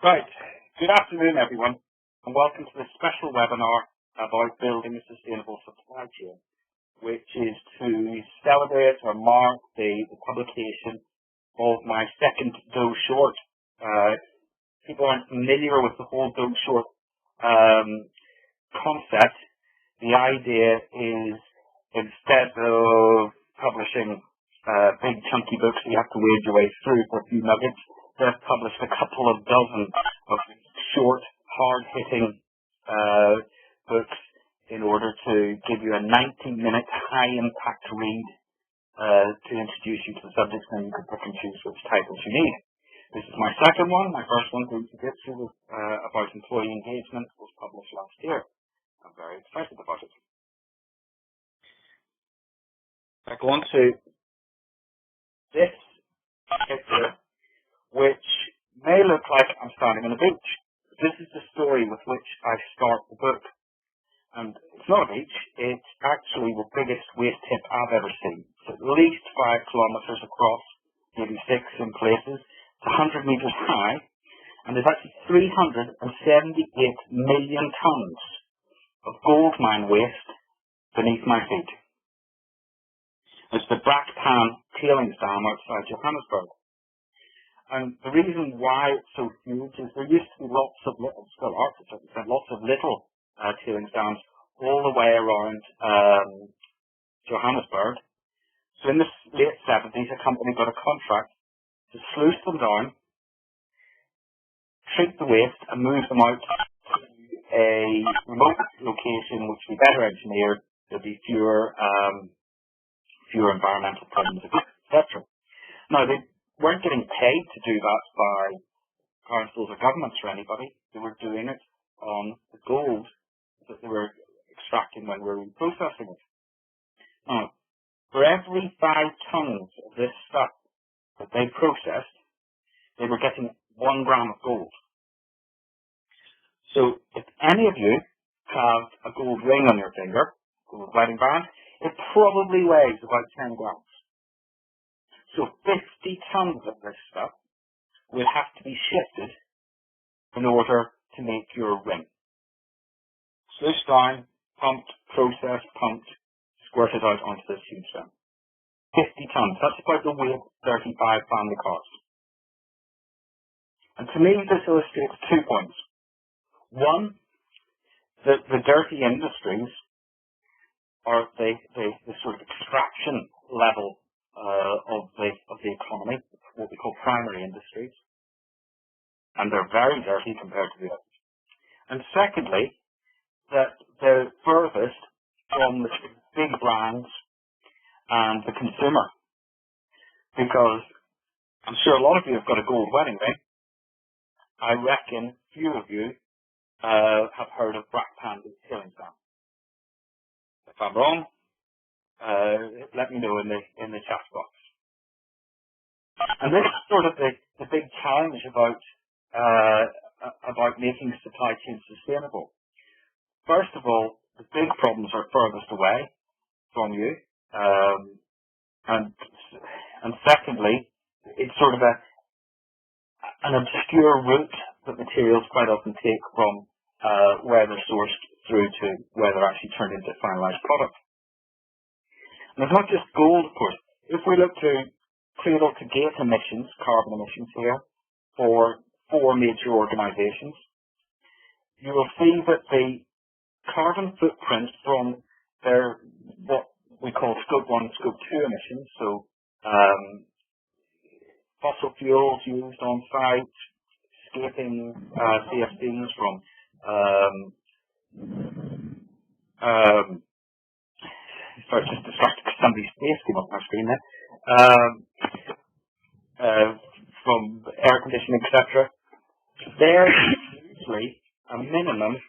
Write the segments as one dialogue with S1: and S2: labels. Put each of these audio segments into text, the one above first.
S1: Right. Good afternoon, everyone, and welcome to this special webinar about building a sustainable supply chain, which is to celebrate or mark the publication of my second DoShort. People aren't familiar with the whole DoShort concept. The idea is, instead of publishing big chunky books you have to wade your way through for a few nuggets, they've published a couple of dozen of short, hard-hitting books in order to give you a 90-minute high-impact read to introduce you to the subjects, and you can pick and choose which titles you need. This is my second one. My first one, Symbiosis, was about employee engagement, was published last year. I'm very excited about it. I go on to this picture, which may look like I'm standing on a beach. This is the story with which I start the book. And it's not a beach, it's actually the biggest waste tip I've ever seen. It's at least 5 kilometers across, maybe 6 in places. It's 100 meters high, and there's actually 378 million tons of gold mine waste beneath my feet. It's the Pan tailings dam outside Johannesburg. And the reason why it's so huge is there used to be lots of little, still are to some extent, lots of little tailings dams all the way around Johannesburg. So in the late 70s, a company got a contract to sluice them down, treat the waste, and move them out to a remote location which would be better engineered. There'd be fewer environmental problems, etc. Now, they weren't getting paid to do that by councils or governments or anybody. They were doing it on the gold that they were extracting when we were reprocessing it. Now, for every 5 tons of this stuff that they processed, they were getting 1 gram of gold. So if any of you have a gold ring on your finger, gold wedding band, it probably weighs about 10 grams. So 50 tons of this stuff will have to be shifted in order to make your ring. Sluiced down, pumped, processed, pumped, squirted out onto this huge ring. 50 tons. That's about the weight of 35 family cars. And to me, this illustrates 2 points. One, that the dirty industries are the sort of extraction level of the economy, what we call primary industries, and they're very dirty compared to the others. And secondly, that they're furthest from the big brands and the consumer, because I'm sure a lot of you have got a gold wedding ring. I reckon few of you have heard of Pan tailings dam. If I'm wrong, let me know in the chat box. And this is sort of the big challenge about making supply chains sustainable. First of all, the big problems are furthest away from you, and secondly, it's sort of an obscure route that materials quite often take from where they're sourced through to where they're actually turned into finalized product. And it's not just gold, of course. If we look to cradle to gate emissions, carbon emissions here, for 4 major organizations, you will see that the carbon footprint from their, what we call Scope 1 and Scope 2 emissions, so fossil fuels used on site, escaping CFCs from sorry, just distracted because somebody's face came up on my screen there. From air conditioning, etc. There's usually a minimum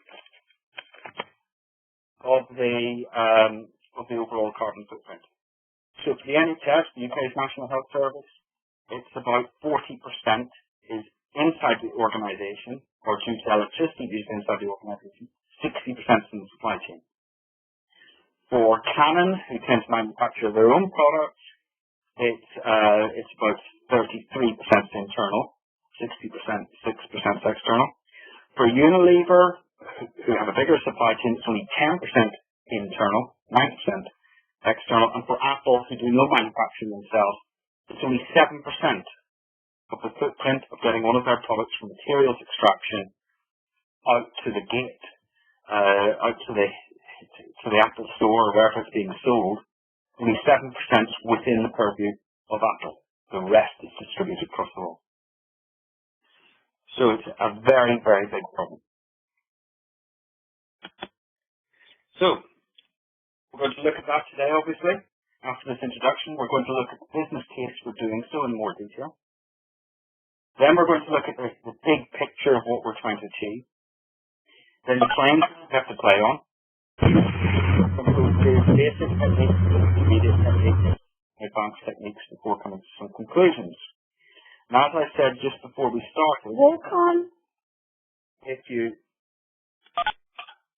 S1: of the overall carbon footprint. So for the NHS, the UK's National Health Service, it's about 40% is inside the organisation, or due to electricity used inside the organisation, 60% is in the supply chain. For Canon, who tend to manufacture their own products, it's about 33% internal. 60%, 6% external. For Unilever, who have a bigger supply chain, it's only 10% internal, 9% external. And for Apple, who do no manufacturing themselves, it's only 7% of the footprint of getting one of their products from materials extraction out to the gate, out to the Apple store or wherever it's being sold. Only 7% within the purview of Apple. The rest is distributed across the world. So it's a very, very big problem. So we're going to look at that today, obviously. After this introduction, we're going to look at the business case for doing so in more detail. Then we're going to look at the big picture of what we're trying to achieve. Then the claims we have to play on. Basic techniques, intermediate techniques, advanced techniques before coming to some conclusions. Now, as I said just before we started,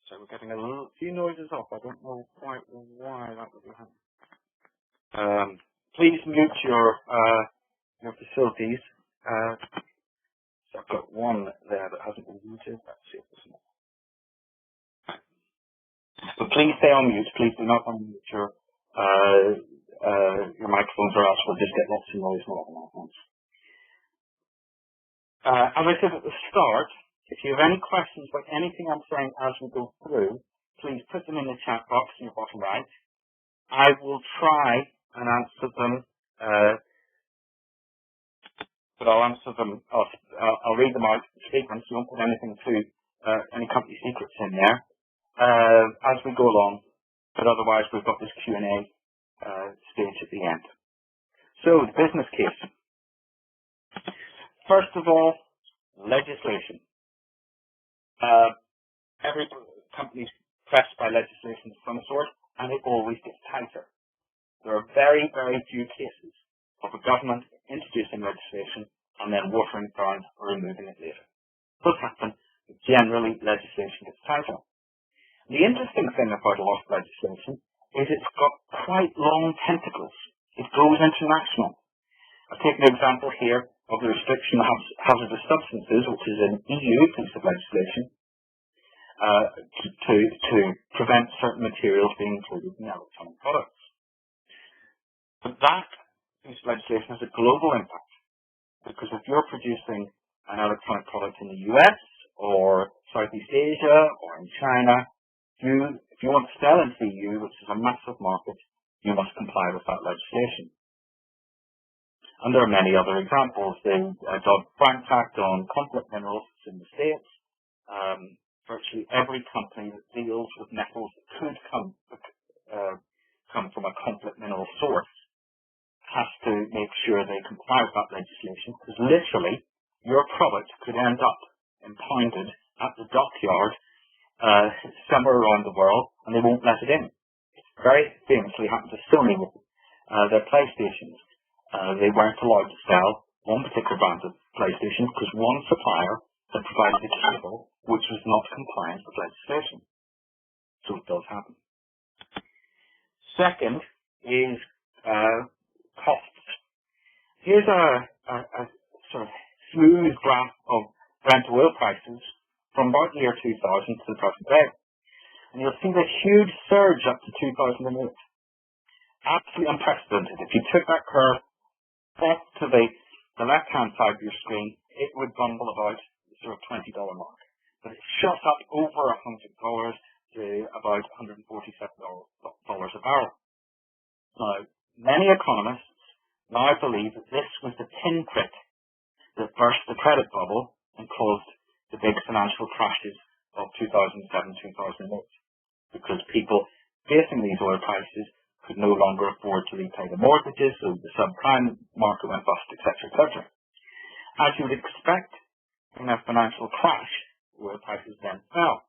S1: so we're getting a few noises off. I don't know quite why that would be happening. Please mute your facilities. So I've got one there that hasn't been muted. Let's see if there's more. But please stay on mute. Please do not unmute your microphones, or else we'll just get lots of noise all at once. As I said at the start, if you have any questions about anything I'm saying as we go through, please put them in the chat box in your bottom right. I will try and answer them, but I'll answer them. I'll read them out in statements. You won't put anything to any company secrets in there as we go along. But otherwise, we've got this Q&A stage at the end. So the business case. First of all, legislation. Every company's pressed by legislation of some sort, and it always gets tighter. There are very, very few cases of a government introducing legislation and then watering it down or removing it later. It does happen, but generally legislation gets tighter. The interesting thing about a lot of legislation is it's got quite long tentacles. It goes international. I've taken an example here of the restriction of hazardous substances, which is an EU piece of legislation, to prevent certain materials being included in electronic products. But that piece of legislation has a global impact, because if you're producing an electronic product in the US or Southeast Asia or in China, if you want to sell into the EU, which is a massive market, you must comply with that legislation. And there are many other examples. The Dodd-Frank Act on conflict minerals in the States. Virtually every company that deals with metals that could come from a conflict mineral source has to make sure they comply with that legislation, because literally your product could end up impounded at the dockyard somewhere around the world, and they won't let it in. Very famously happened to Sony with their PlayStations. They weren't allowed to sell one particular brand of PlayStation because one supplier had provided a cable which was not compliant with legislation. So it does happen. Second is costs. Here's a sort of smooth graph of Brent oil prices from about the year 2000 to the present day. And you'll see this huge surge up to 2008. Absolutely unprecedented. If you took that curve off to the left-hand side of your screen, it would bumble about the sort of $20 mark. But it shot up over $100 to about $147 a barrel. Now, many economists now believe that this was the pinprick that burst the credit bubble and caused the big financial crashes of 2007-2008, because people facing these oil prices could no longer afford to repay the mortgages, so the subprime market went bust, etc., etc. As you would expect in a financial crash, oil prices then fell.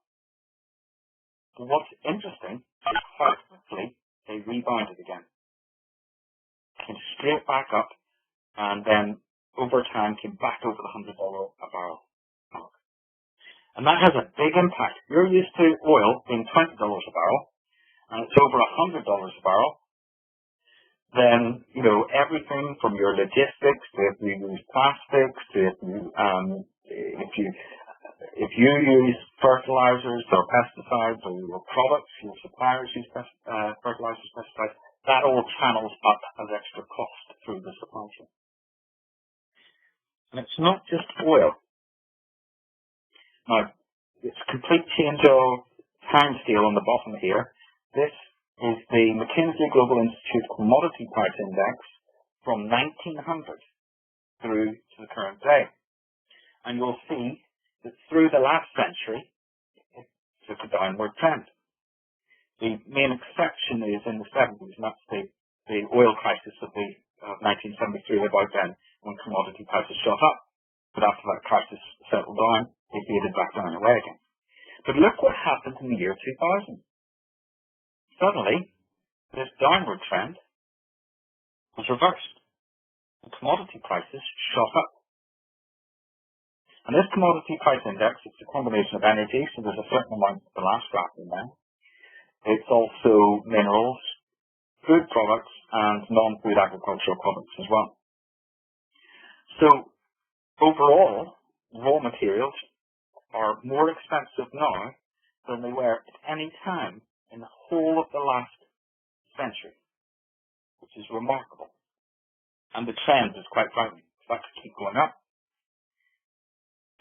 S1: But what's interesting is how quickly they rebounded again. Came straight back up, and then over time came back over the $100 a barrel mark. And that has a big impact. You're used to oil being $20 a barrel, and it's over $100 a barrel. then, you know, everything from your logistics to if you use plastics to if you use fertilizers or pesticides or your products, your suppliers use fertilizers, pesticides, that all channels up as extra cost through the supply chain. And it's not just oil. Now, it's a complete change of timescale on the bottom here. This is the McKinsey Global Institute Commodity Price Index from 1900 through to the current day. And you'll see that through the last century, it took a downward trend. The main exception is in the 70s, and that's the oil crisis of 1973, about then, when commodity prices shot up. But after that crisis settled down, they faded back down away again. But look what happened in the year 2000. Suddenly, this downward trend was reversed, and commodity prices shot up. And this commodity price index, it's a combination of energy, so there's a certain amount of the last graph in there. It's also minerals, food products, and non-food agricultural products as well. So, overall, raw materials are more expensive now than they were at any time in the whole of the last century, which is remarkable. And the trend is quite frightening. That could keep going up.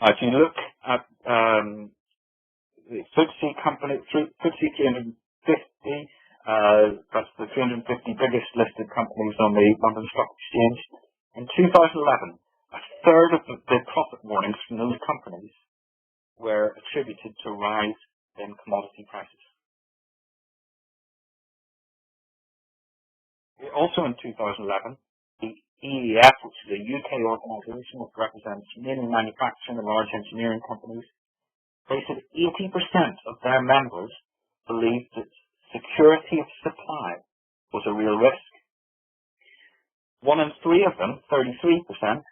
S1: If you look at the FTSE company, FTSE 350, that's the 350 biggest listed companies on the London Stock Exchange. In 2011, a third of the profit warnings from those companies were attributed to a rise in commodity prices. Also in 2011, the EEF, which is a UK organisation that represents mainly manufacturing and large engineering companies, they said 80% of their members believed that security of supply was a real risk. 1 in 3 of them, 33%,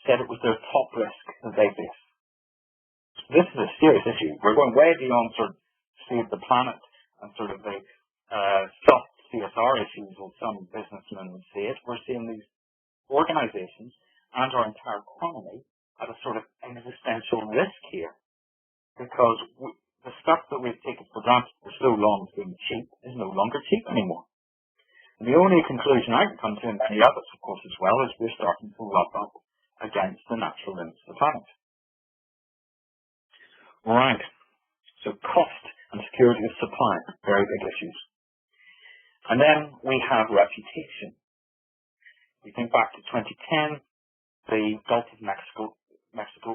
S1: said it was their top risk that they faced. This is a serious issue. We're going way beyond sort of save the planet and sort of the soft CSR issues as some businessmen would say it. We're seeing these organizations and our entire economy at a sort of existential risk here, because the stuff that we've taken for granted for so long as being cheap is no longer cheap anymore. And the only conclusion I can come to, and many others of course as well, is we're starting to rub up against the natural limits of the planet. Right. So cost and security of supply, very big issues. And then we have reputation. We think back to 2010, the Gulf of Mexico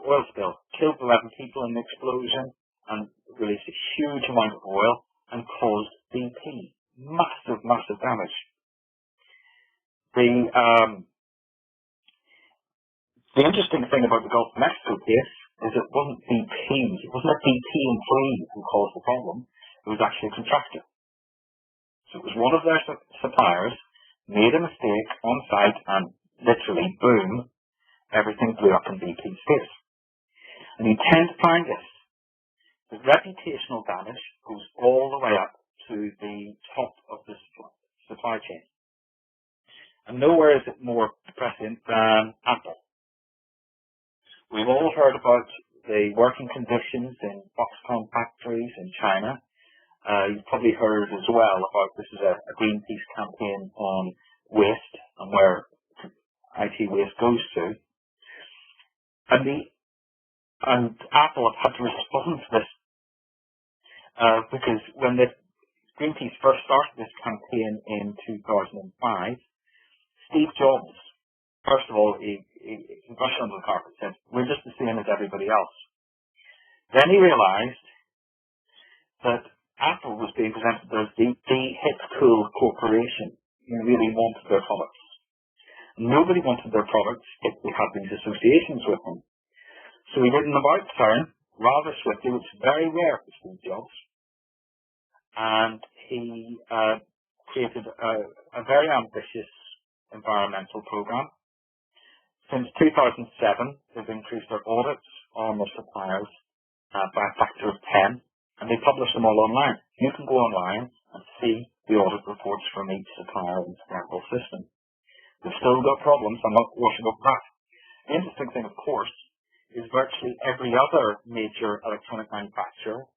S1: oil spill killed 11 people in the explosion and released a huge amount of oil and caused BP massive, massive damage. The interesting thing about the Gulf of Mexico case is it wasn't BP. It wasn't a BP employee who caused the problem. It was actually a contractor. So it was one of their suppliers made a mistake on site and literally, boom, everything blew up in BP's face. And you tend to find this. The reputational damage goes all the way up to the top of the supply chain. And nowhere is it more prescient than Apple. We've all heard about the working conditions in Foxconn factories in China. You've probably heard as well about this is a Greenpeace campaign on waste and where IT waste goes to. And Apple have had to respond to this because when the Greenpeace first started this campaign in 2005, Steve Jobs, first of all, he brushed under the carpet and said, we're just the same as everybody else. Then he realized that Apple was being presented as the hip cool corporation who really wanted their products. Nobody wanted their products if they had these associations with them. So he did an about turn rather swiftly, which is very rare for Steve Jobs. And he created a very ambitious environmental program. Since 2007, they've increased their audits on their suppliers by a factor of 10. And they publish them all online. You can go online and see the audit reports from each supplier in the Cradle system. We've still got problems. I'm not washing up that. The interesting thing, of course, is virtually every other major electronic manufacturer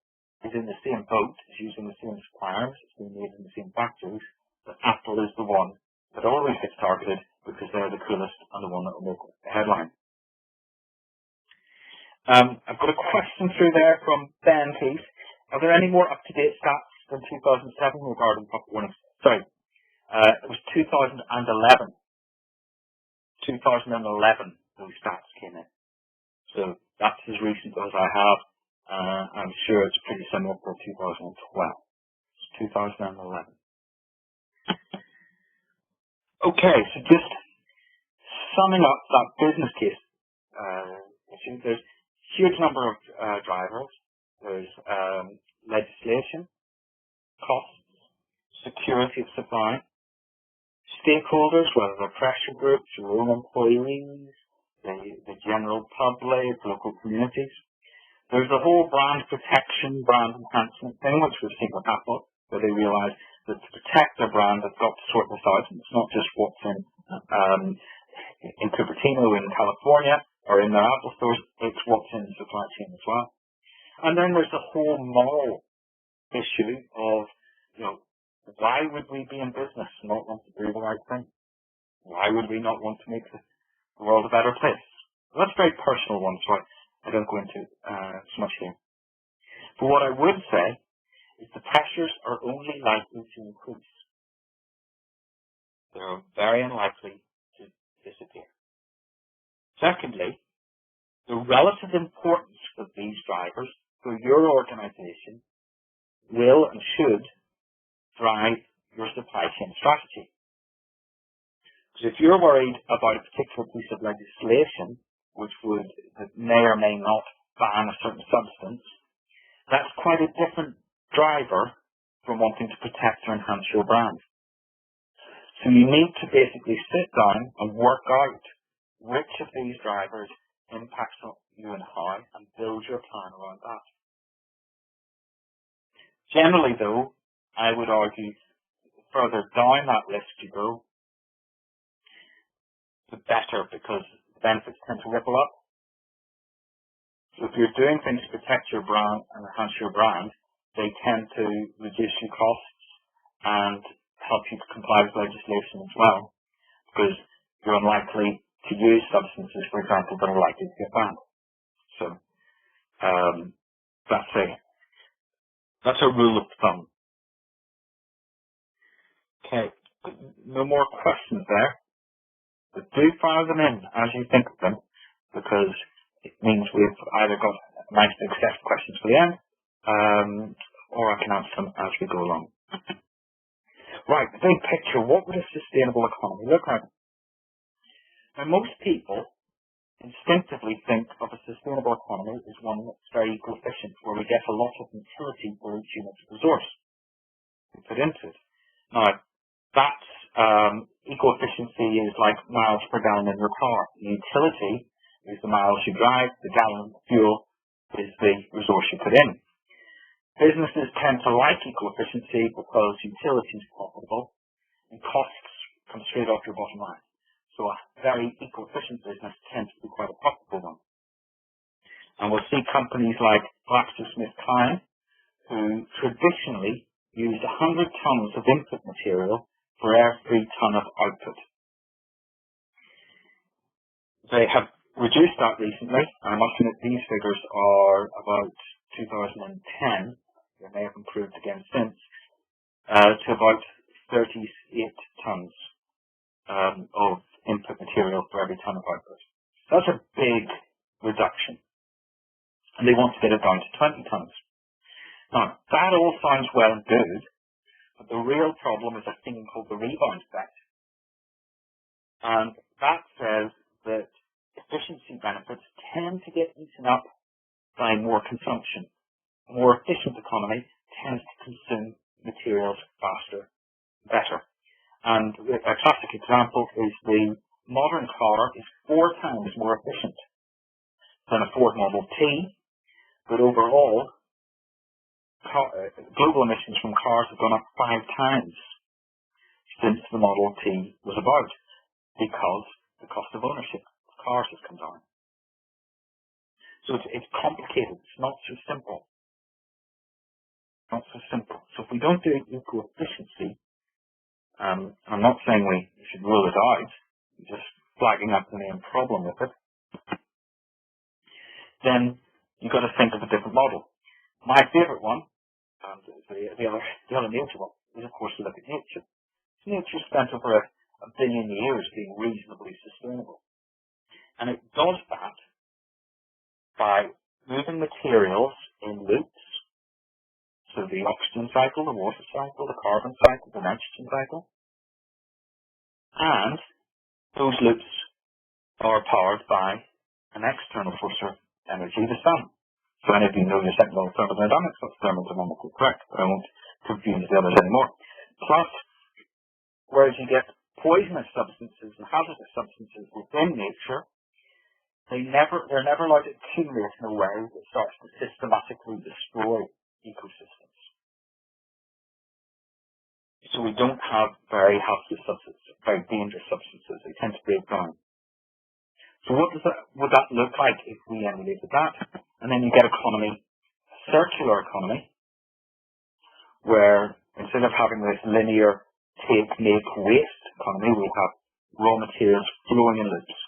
S1: is in the same boat, is using the same suppliers, it's being made in the same factories, but Apple is the one that always gets targeted because they're the coolest and the one that will make the headline. I've got a question through there from Ben, please. Are there any more up-to-date stats than 2007 regarding profit warnings? Sorry, it was 2011. 2011 those stats came in. So that's as recent as I have. I'm sure it's pretty similar for 2012. It's 2011. Okay, so just summing up that business case, there's a huge number of drivers. There's legislation, costs, security of supply, stakeholders, whether they're pressure groups, your own employees, the general public, local communities. There's the whole brand protection, brand enhancement thing, which we've seen with Apple, where they realise that to protect their brand, they've got to sort this out. And it's not just what's in Cupertino in California or in their Apple stores, it's what's in the supply chain as well. And then there's the whole moral issue of, why would we be in business and not want to do the right thing? Why would we not want to make the world a better place? Well, that's a very personal one, so I don't go into so much here. But what I would say is the pressures are only likely to increase. They're very unlikely to disappear. Secondly, the relative importance of these drivers for your organization will and should drive your supply chain strategy. Because if you're worried about a particular piece of legislation, that may or may not ban a certain substance, that's quite a different driver from wanting to protect or enhance your brand. So you need to basically sit down and work out which of these drivers impacts on you and how, and build your plan around that. Generally, though, I would argue the further down that list you go, the better, because the benefits tend to ripple up. So if you're doing things to protect your brand and enhance your brand, they tend to reduce your costs and help you to comply with legislation as well, because you're unlikely to use substances, for example, that are likely to get banned. So that's a rule of thumb. Okay, no more questions there, but do fire them in as you think of them, because it means we've either got a nice big set of questions for the end, or I can answer them as we go along. Right, the big picture. What would a sustainable economy look like? Now, most people instinctively think of a sustainable economy as one that's very eco-efficient, where we get a lot of utility for each unit of resource we put into it. Now, that eco-efficiency is like miles per gallon in your car. The utility is the miles you drive, the gallon of fuel is the resource you put in. Businesses tend to like eco-efficiency because utility is profitable and costs come straight off your bottom line. So a very eco-efficient business tends to be quite a profitable one. And we'll see companies like GlaxoSmithKline, who traditionally used 100 tons of input material for every ton of output. They have reduced that recently, and I must admit these figures are about 2010. They may have improved again since, to about 38 tons of input material for every ton of output. That's a big reduction. And they want to get it down to 20 tons. Now, that all sounds well and good, but the real problem is a thing called the rebound effect. And that says that efficiency benefits tend to get eaten up by more consumption. A more efficient economy tends to consume materials faster, better. And a classic example is the modern car is 4 times more efficient than a Ford Model T, but overall global emissions from cars have gone up 5 times since the Model T was about, because the cost of ownership of cars has come down. So it's complicated. It's not so simple. Not so simple. So if we don't do eco-efficiency, I'm not saying we should rule it out, just flagging up the main problem with it, then you've got to think of a different model. My favourite one, and the other major one, is of course to look at nature. So nature spent over a billion years being reasonably sustainable. And it does that by moving materials in loops. So the oxygen cycle, the water cycle, the carbon cycle, the nitrogen cycle. And those loops are powered by an external source of energy, the sun. So any of you know your technical thermodynamics, that's thermodynamically correct, but I won't confuse the others anymore. Plus, whereas you get poisonous substances and hazardous substances within nature, they're never allowed to accumulate in a way that starts to systematically destroy ecosystems. So we don't have very hazardous substances, very dangerous substances. They tend to break down. So what would that look like if we emulated that? And then you get economy, circular economy, where instead of having this linear take, make, waste economy, we have raw materials flowing in loops.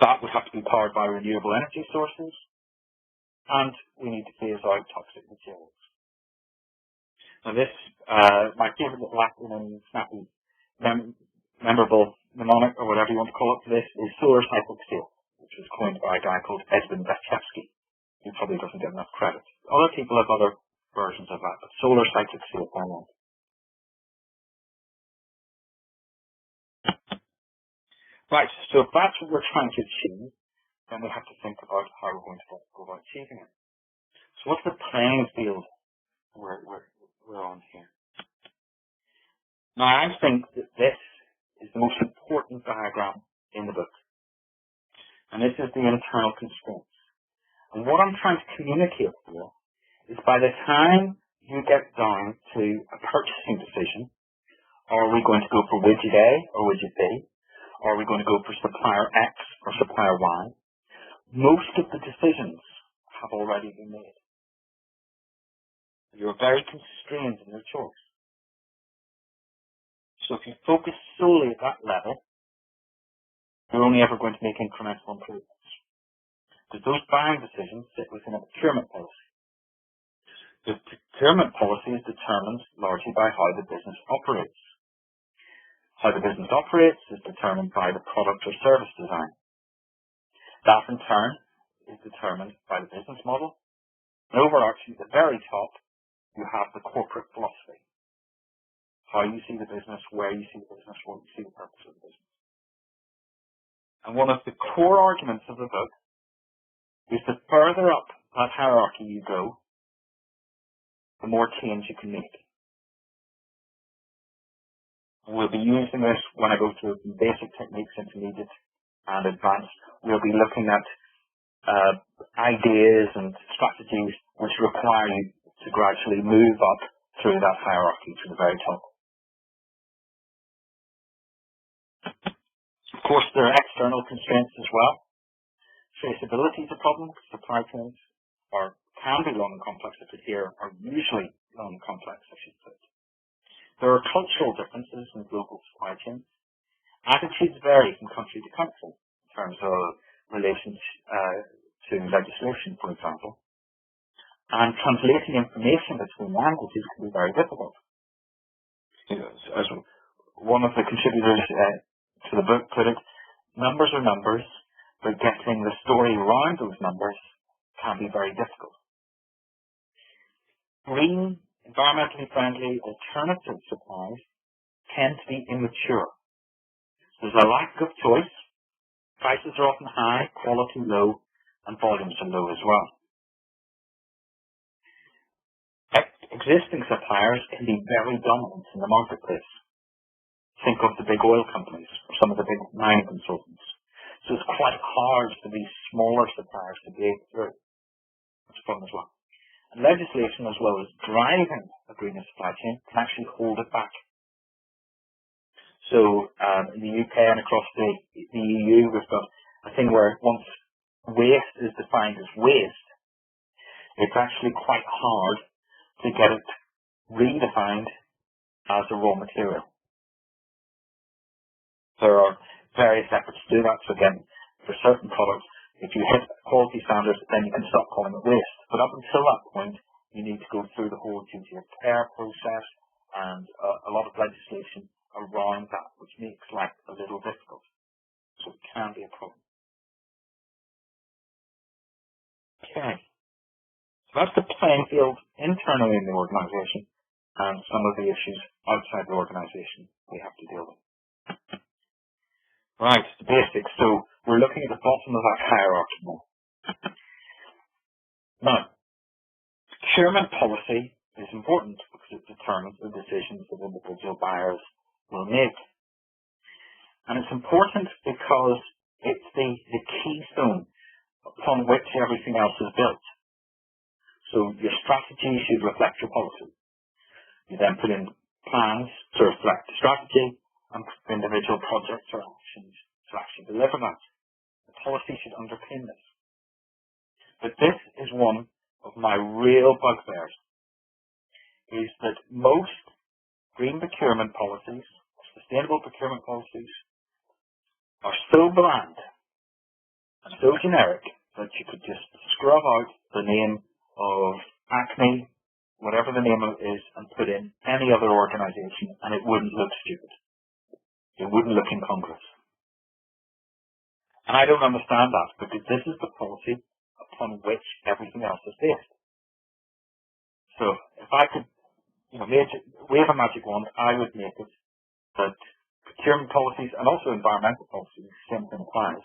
S1: That would have to be powered by renewable energy sources, and we need to phase out toxic materials. Now this, my favourite little acronym, snappy, memorable mnemonic, or whatever you want to call it for this, is solar cyclic steel, which was coined by a guy called Edwin Bechtevsky, who probably doesn't get enough credit. Other people have other versions of that, but solar cyclic steel by one. Right, so if that's what we're trying to achieve, then we have to think about how we're going to go about achieving it. So what's the playing field we're on here? Now I think that this is the most important diagram in the book. And this is the internal constraints. And what I'm trying to communicate here is by the time you get down to a purchasing decision, are we going to go for widget A or widget B? Or are we going to go for supplier X or supplier Y? Most of the decisions have already been made. You're very constrained in your choice. So if you focus solely at that level, you're only ever going to make incremental improvements. Because those buying decisions sit within a procurement policy. The procurement policy is determined largely by how the business operates. How the business operates is determined by the product or service design. That in turn is determined by the business model. And overarching at the very top, you have the corporate philosophy. How you see the business, where you see the business, what you see the purpose of the business. And one of the core arguments of the book is the further up that hierarchy you go, the more change you can make. We'll be using this when I go through basic techniques, intermediate and advanced. We'll be looking at ideas and strategies which require you to gradually move up through that hierarchy to the very top. Of course, there are external constraints as well. Traceability is a problem. Supply chains can be long and complex, but here are usually long and complex, I should say. There are cultural differences in global supply chains. Attitudes vary from country to country in terms of relations to legislation, for example. And translating information between languages can be very difficult. As one of the contributors to the book put it, numbers are numbers, but getting the story around those numbers can be very difficult. Green, environmentally friendly alternative supplies tend to be immature. There's a lack of choice, prices are often high, quality low, and volumes are low as well. Existing suppliers can be very dominant in the marketplace. Think of the big oil companies or some of the big mining consultants. So it's quite hard for these smaller suppliers to break through. That's fun as well. And legislation, as well as driving a greener supply chain, can actually hold it back. So in the UK and across the EU, we've got a thing where once waste is defined as waste, it's actually quite hard to get it redefined as a raw material. There are various efforts to do that. So again, for certain products, if you hit quality standards, then you can stop calling it waste. But up until that point, you need to go through the whole duty of care process and a lot of legislation around that, which makes life a little difficult. So it can be a problem. Okay. So that's the playing field internally in the organisation and some of the issues outside the organisation we have to deal with. Right, the basics. So we're looking at the bottom of that hierarchy now. Now, procurement policy is important because it determines the decisions that individual buyers will make. And it's important because it's the keystone upon which everything else is built. So your strategy should reflect your policy. You then put in plans to reflect the strategy and individual projects or actions to actually deliver that. The policy should underpin this. But this is one of my real bugbears, is that most green procurement policies, sustainable procurement policies, are so bland and so generic that you could just scrub out the name of Acme, whatever the name of it is, and put in any other organisation, and it wouldn't look stupid. It wouldn't look incongruous. And I don't understand that, because this is the policy upon which everything else is based. So if I could wave a magic wand, I would make it that procurement policies and also environmental policies, same thing applies,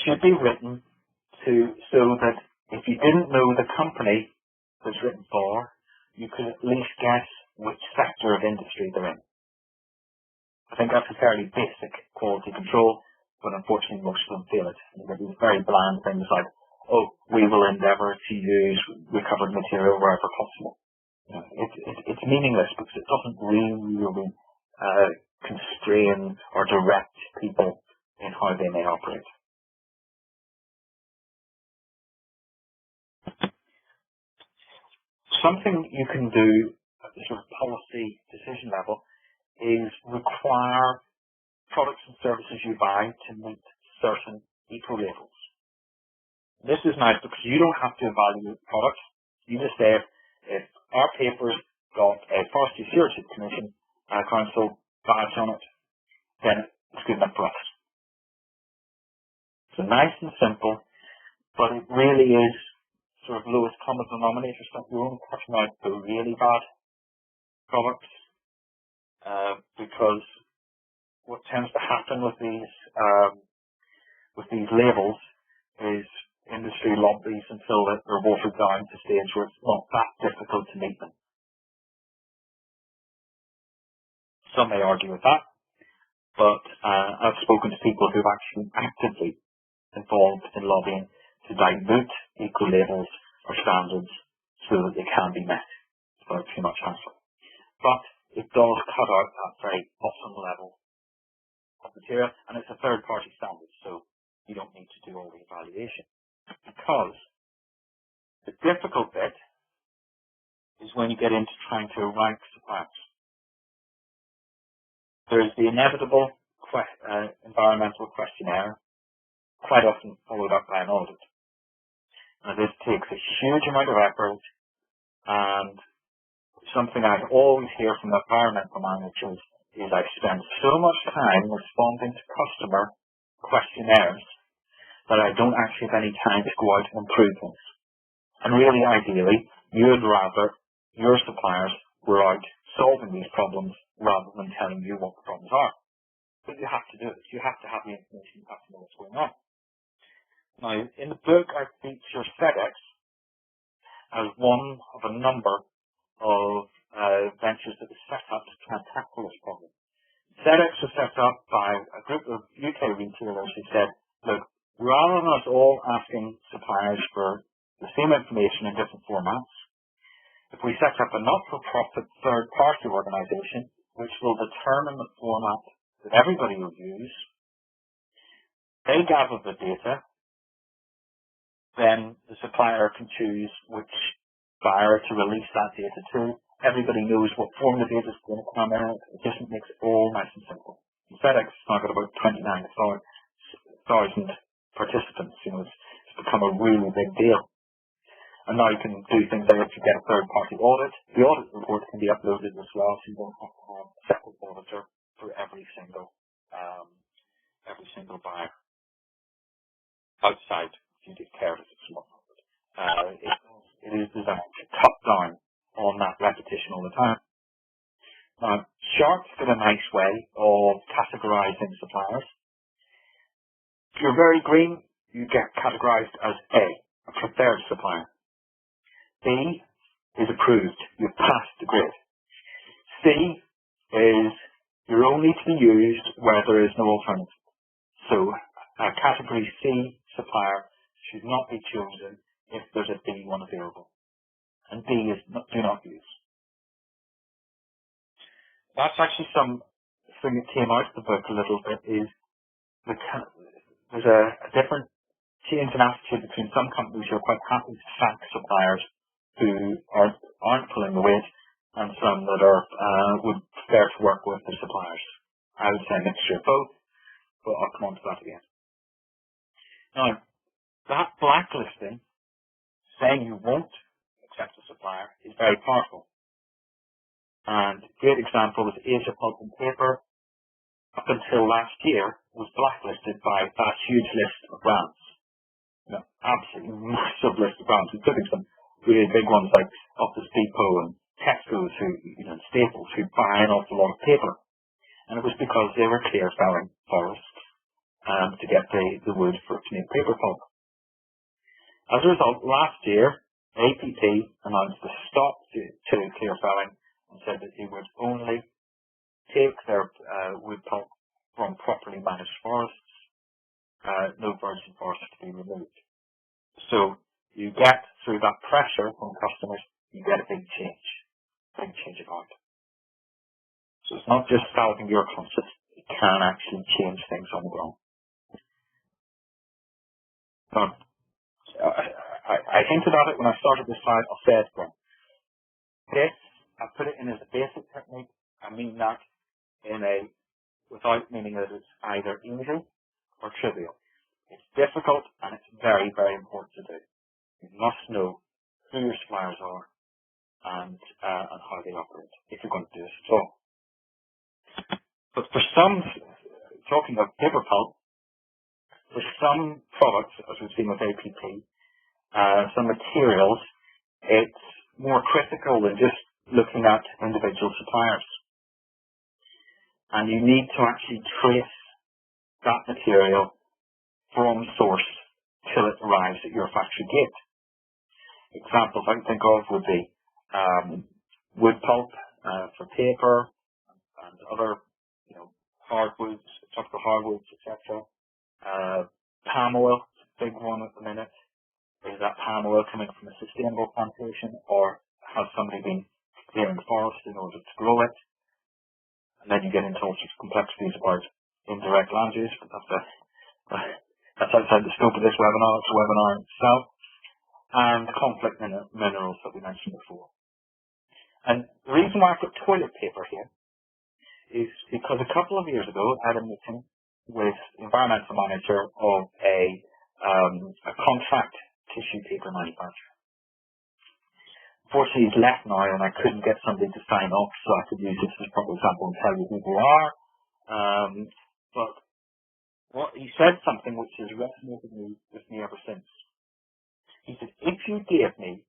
S1: should be written so that if you didn't know the company was written for, you could at least guess which sector of industry they're in. I think that's a fairly basic quality control, but unfortunately most of them fail it. They do very bland things like, oh, we will endeavour to use recovered material wherever possible. It's meaningless because it doesn't really constrain or direct people in how they may operate. Something you can do at the sort of policy decision level is require products and services you buy to meet certain eco-labels. This is nice because you don't have to evaluate products. You just say if our paper's got a Forestry Stewardship Commission Council badge on it, then it's good enough for us. So nice and simple, but it really is sort of lowest common denominator stuff. You're only cutting out the really bad products because what tends to happen with these labels is industry lobbies until they're watered down to a stage where it's not that difficult to meet them. Some may argue with that, but I've spoken to people who've actually actively involved in lobbying to dilute eco-labels or standards so that they can be met without too much hassle. But it does cut out that very bottom level of material, and it's a third-party standard, so you don't need to do all the evaluation. Because the difficult bit is when you get into trying to rank suppliers. There's the inevitable environmental questionnaire, quite often followed up by an audit. Now this takes a huge amount of effort, and something I always hear from environmental managers is I spend so much time responding to customer questionnaires that I don't actually have any time to go out and improve things. And really, ideally, you would rather your suppliers were out solving these problems rather than telling you what the problems are. But you have to do it. You have to have the information. You have to know what's going on. Now, in the book, I feature FedEx as one of a number of ventures that was set up to try and tackle this problem. FedEx was set up by a group of UK retailers who said, look, rather than us all asking suppliers for the the same information in different formats. If we set up a not-for-profit third-party organisation, which will determine the format that everybody will use, they gather the data, then the supplier can choose which buyer to release that data to. Everybody knows what form the data is going to come out. It just makes it all nice and simple. And FedEx has now got about 29,000 participants. It's become a really big deal. And now you can do things like if you get a third-party audit, the audit report can be uploaded as well, so you don't have to have a separate auditor for every single buyer outside duty of care, as it's whatnot. It is designed to cut down on that repetition all the time. Now, Sharp's got a nice way of categorizing suppliers. If you're very green, you get categorized as a preferred supplier. B is approved. You've passed the grid. C is you're only to be used where there is no alternative. So a category C supplier should not be chosen if there's a B one available. And D is do not use. That's actually something that came out of the book a little bit, is there's a different change in attitude between some companies who are quite happy to sack suppliers who aren't pulling the weight, and some that would prefer to work with their suppliers. I would say a mixture of both, but I'll come on to that again. Now, that blacklisting, saying you won't accept a supplier, is very powerful. And a great example is Asia Pulp and Paper, up until last year, was blacklisted by that huge list of brands. Absolutely massive list of brands, including some really big ones like Office Depot and Tesco's, Staples, who buy an awful lot of paper. And it was because they were clear felling forests to get the wood for to make paper pulp. As a result, last year, APP announced a stop to clear felling and said that they would only take their wood pulp from properly managed forests, no virgin forests to be removed. So you get, through that pressure from customers, you get a big change about. So it's not just salving your concept, it can actually change things on the ground. I hinted at it when I started this slide. I'll say it again. This, I put it in as a basic technique. I mean that without meaning that it's either easy or trivial. It's difficult and it's very, very important to do. You must know who your suppliers are and how they operate if you're going to do this at all. But for some, talking about paper pulp, for some products, as we've seen with APP, some materials, it's more critical than just looking at individual suppliers. And you need to actually trace that material from source till it arrives at your factory gate. Examples I can think of would be wood pulp for paper and other, hardwoods, tropical hardwoods, etc. Palm oil, big one at the minute. Is that palm oil coming from a sustainable plantation, or has somebody been clearing the forest in order to grow it? And then you get into all sorts of complexities about indirect land use, but that's outside the scope of this webinar. It's a webinar itself. And conflict minerals that we mentioned before. And the reason why I've got toilet paper here is because a couple of years ago I had a meeting with the environmental manager of a contract tissue paper manufacturer. Unfortunately, he's left now, and I couldn't get somebody to sign off, so I could use this as a proper example and tell you who they are. But he said something which has resonated with me ever since. He said, if you gave me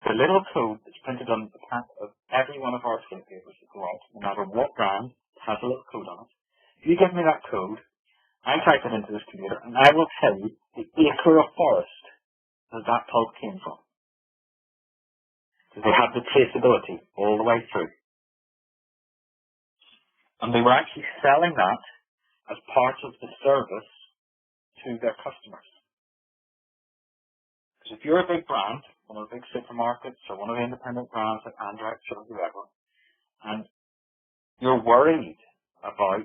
S1: the little code that's printed on the back of every one of our toilet papers that go out, no matter what brand, has a little code on it. If you give me that code, I type it into this computer, and I will tell you the acre of forest that pulp came from. Because they had the traceability all the way through. And they were actually selling that as part of the service to their customers. Because if you're a big brand, one of the big supermarkets or one of the independent brands like Andrex or whoever, and you're worried about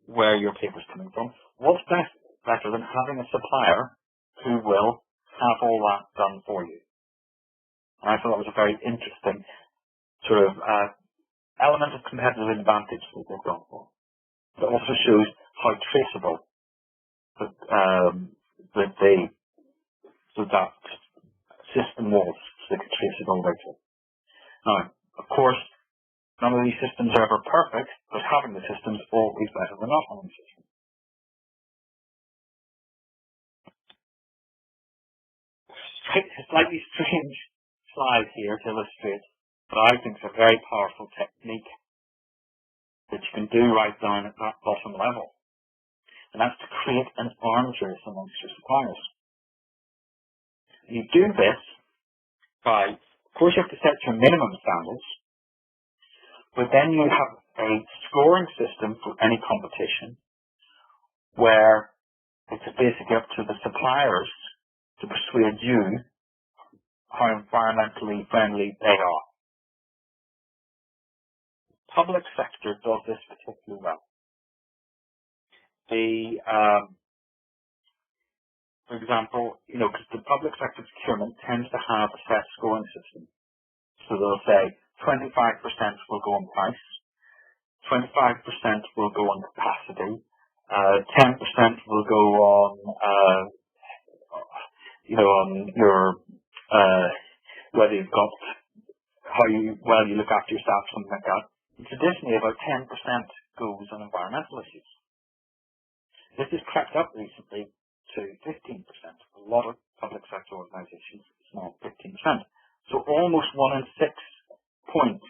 S1: where your paper's coming from, what's better than having a supplier who will have all that done for you? And I thought that was a very interesting sort of element of competitive advantage that they've gone for. It also shows how traceable that system was, so they could trace it all right. Now, of course, none of these systems are ever perfect, but having the system is always better than not having the system. A slightly strange slide here to illustrate what I think is a very powerful technique that you can do right down at that bottom level. And that's to create an arms race amongst your suppliers. You do this by, of course, you have to set your minimum standards, but then you have a scoring system for any competition where it's basically up to the suppliers to persuade you how environmentally friendly they are. Public sector does this particularly well. For example, because the public sector procurement tends to have a set scoring system. So they'll say 25% will go on price, 25% will go on capacity, 10% will go on, on your, whether you've got, how well you look after your staff, something like that. And traditionally, about 10% goes on environmental issues. This has crept up recently to 15%. A lot of public sector organisations, it's now 15%. So almost 1 in 6 points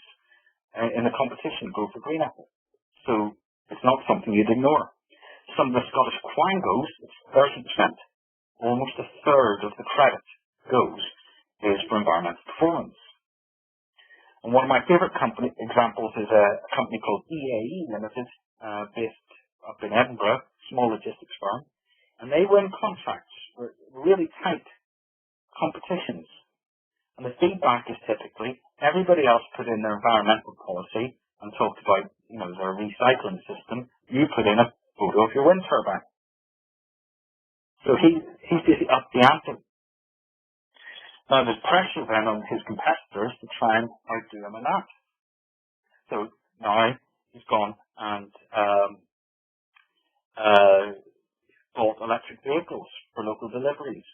S1: in the competition go for green apple. So it's not something you'd ignore. Some of the Scottish quangos, it's 30%. Almost a third of the credit goes is for environmental performance. And one of my favourite examples is a company called EAE Limited, based up in Edinburgh, small logistics firm. And they win contracts for really tight competitions. And the feedback is typically everybody else put in their environmental policy and talked about, their recycling system. You put in a photo of your wind turbine. So he's basically up the ante. Now there's pressure then on his competitors to try and outdo him in that. So now he's gone and bought electric vehicles for local deliveries.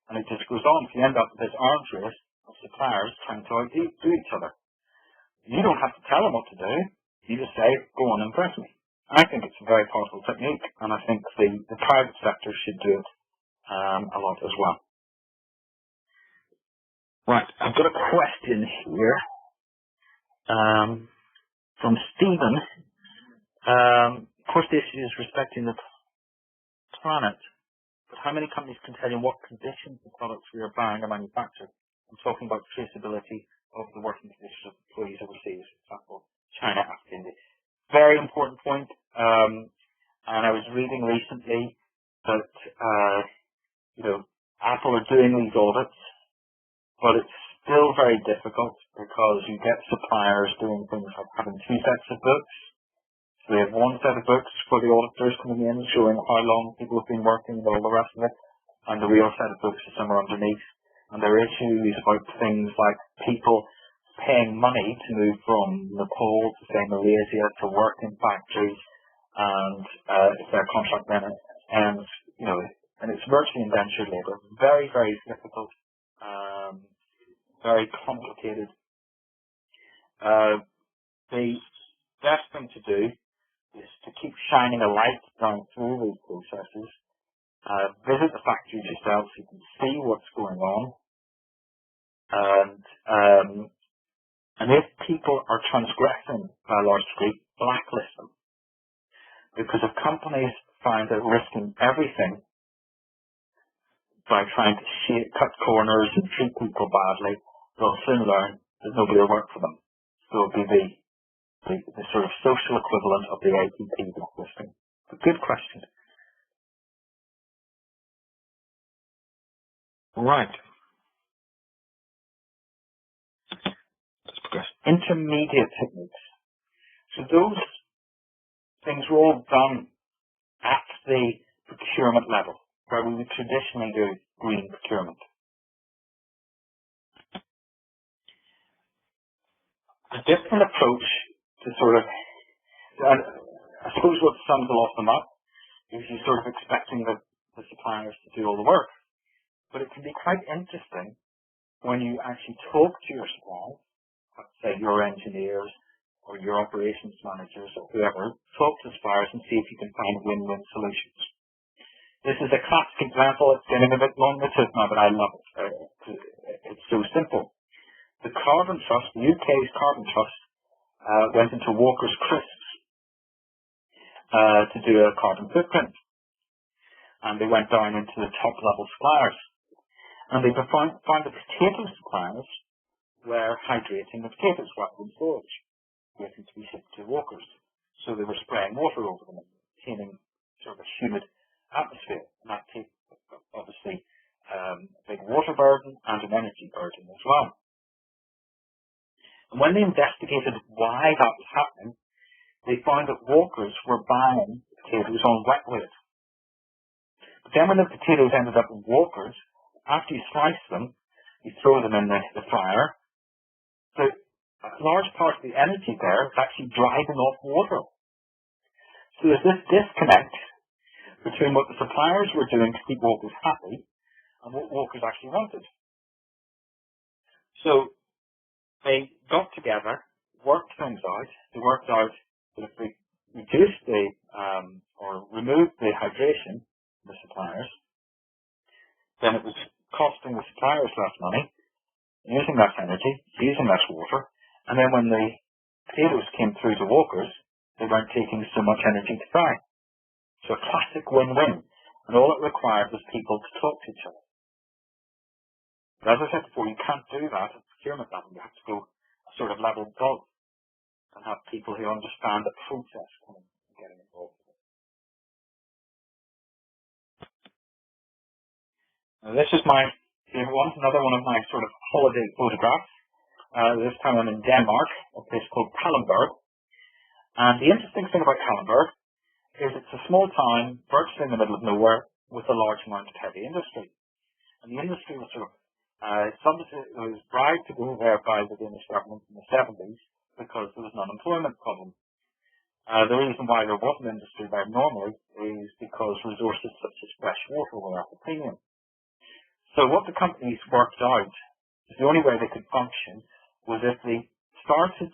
S1: And it just goes on. You end up with this arms race of suppliers trying to outdo each other. You don't have to tell them what to do. You just say, go on and impress me. I think it's a very powerful technique, and I think the private sector should do it a lot as well. Right, I've got a question here from Stephen. Of course, the issue is respecting the planet, but how many companies can tell you what conditions the products we are buying are manufactured? I'm talking about traceability of the working conditions of employees overseas, for example, China, Africa, India. Very important point. And I was reading recently that, Apple are doing these audits, but it's still very difficult because you get suppliers doing things like having 2 sets of books. So they have 1 set of books for the auditors coming in, showing how long people have been working and all the rest of it, and the real set of books is somewhere underneath. And there are issues about things like people paying money to move from Nepal to, say, Malaysia to work in factories, and if their contract then ends, and it's virtually indentured labour. Very, very difficult, very complicated. The best thing to do is to keep shining a light down through those processes. Visit the factories yourself so you can see what's going on. And if people are transgressing by a large degree, blacklist them. Because if companies find they're risking everything by trying to cut corners and treat people badly, they'll soon learn that nobody will work for them. So it'll be the sort of social equivalent of the APP blacklisting. But good question. Right. Let's progress. Intermediate techniques. So those things were all done at the procurement level, where we would traditionally do green procurement. A different approach to sort of, I suppose what sums a lot of them up is you sort of expecting the suppliers to do all the work. But it can be quite interesting when you actually talk to your suppliers, let's say your engineers or your operations managers or whoever, talk to suppliers and see if you can find win-win solutions. This is a classic example. It's getting a bit long in the tooth now, but I love it. It's so simple. The Carbon Trust, the UK's Carbon Trust, went into Walker's Crisps to do a carbon footprint. And they went down into the top-level suppliers. And they found the potato suppliers were hydrating the potatoes while in storage, waiting to be shipped to Walker's. So they were spraying water over them, maintaining sort of a humid atmosphere. And that takes, obviously, a big water burden and an energy burden as well. And when they investigated why that was happening, they found that Walkers were buying potatoes on wet weight. But then when the potatoes ended up in Walkers, after you slice them, you throw them in the fryer, a large part of the energy there is actually driving off water. So there's this disconnect between what the suppliers were doing to keep Walkers happy and what Walkers actually wanted. So they got together, worked things out. They worked out that if they reduced or removed the hydration from the suppliers, then it was costing the suppliers less money, using less energy, using less water, and then when the potatoes came through to Walkers, they weren't taking so much energy to fry. So a classic win-win, and all it required was people to talk to each other. But as I said before, you can't do that at procurement level. You have to go a sort of level above and have people who understand the process coming and getting involved with it. Now, this is my favorite one, another one of my sort of holiday photographs. This time I'm in Denmark, a place called Kalundborg. And the interesting thing about Kalundborg is it's a small town, virtually in the middle of nowhere, with a large amount of heavy industry. And the industry was sort of it was bribed to go there by the Danish government in the 70s because there was an unemployment problem. The reason why there was an industry there normally is because resources such as fresh water were at a premium. So what the companies worked out is the only way they could function was if they started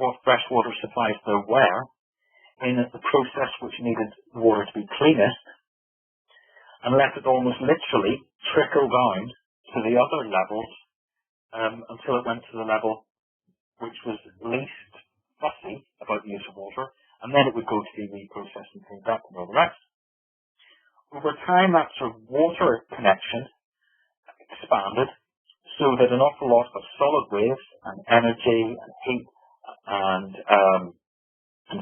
S1: what fresh water supplies there were in the process which needed the water to be cleanest and let it almost literally trickle down to the other levels until it went to the level which was least fussy about the use of water, and then it would go to be reprocessed and cleaned up and all the rest. Over time, that sort of water connection expanded so that an awful lot of solid waste and energy and heat and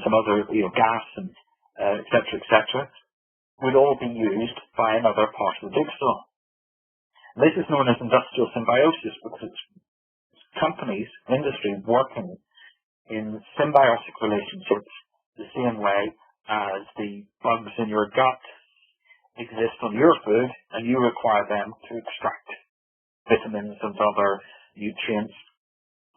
S1: some other gas and etc. would all be used by another part of the jigsaw. This is known as industrial symbiosis because it's companies, industry, working in symbiotic relationships the same way as the bugs in your gut exist on your food and you require them to extract vitamins and other nutrients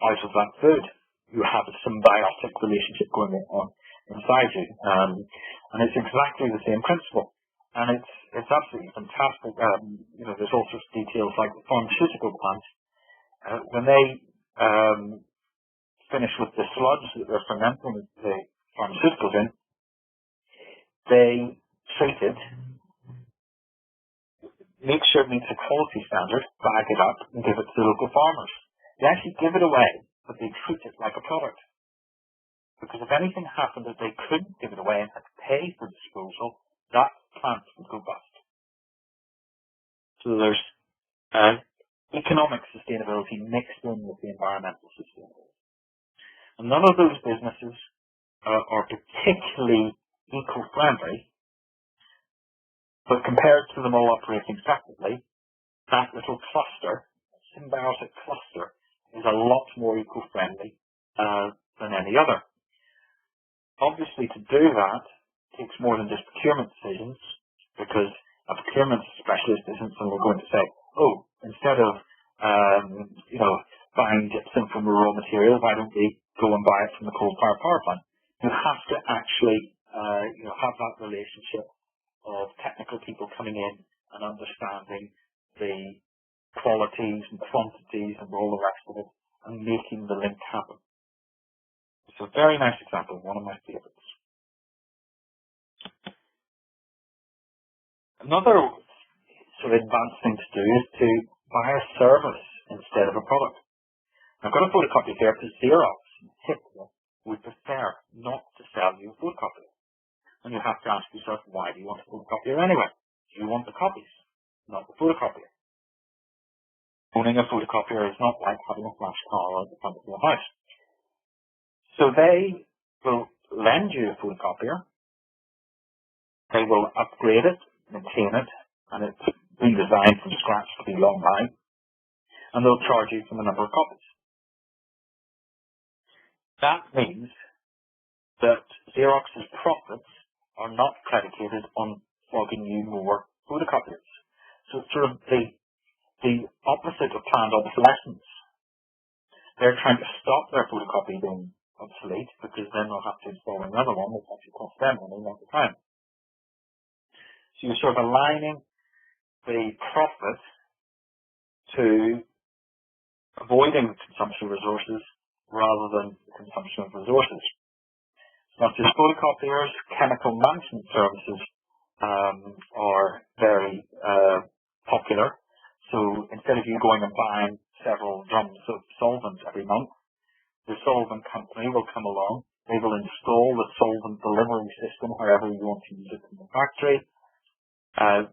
S1: out of that food. You have a symbiotic relationship going on inside you. And it's exactly the same principle. And it's absolutely fantastic. There's all sorts of details like the pharmaceutical plants. When they finish with the sludge that they're fermenting the pharmaceuticals in, they treat it, make sure it meets a quality standard, bag it up, and give it to the local farmers. They actually give it away, but they treat it like a product. Because if anything happened that they couldn't give it away and had to pay for disposal, that plant would go bust. So there's economic sustainability mixed in with the environmental sustainability. And none of those businesses are particularly eco-friendly, but compared to them all operating separately, that little cluster, symbiotic cluster, is a lot more eco-friendly than any other. Obviously, to do that takes more than just procurement decisions, because a procurement specialist isn't someone going to say, oh, instead of buying gypsum from a raw material, why don't we go and buy it from the coal-fired power plant? You have to actually have that relationship of technical people coming in and understanding the qualities and quantities and all the rest of it, and making the link happen. It's a very nice example, one of my favorites. Another sort of advanced thing to do is to buy a service instead of a product. I've got a photocopy here for Xerox. Typically, we prefer not to sell you a photocopier. And you have to ask yourself, why do you want a photocopier anyway? Do you want the copies, not the photocopier? Owning a photocopier is not like having a flash car at the front of your house. So they will lend you a photocopier. They will upgrade it, maintain it, and it's been designed from scratch to be long life. And they'll charge you for the number of copies. That means that Xerox's profits are not predicated on flogging you more photocopiers. So it's sort of the opposite of planned obsolescence. They're trying to stop their photocopy being obsolete, because then they'll have to install another one that actually costs them money, not the time. So you're sort of aligning the profit to avoiding consumption of resources rather than the consumption of resources. It's not just photocopiers, chemical management services are very popular. So instead of you going and buying several drums of solvent every month, the solvent company will come along. They will install the solvent delivery system wherever you want to use it in the factory.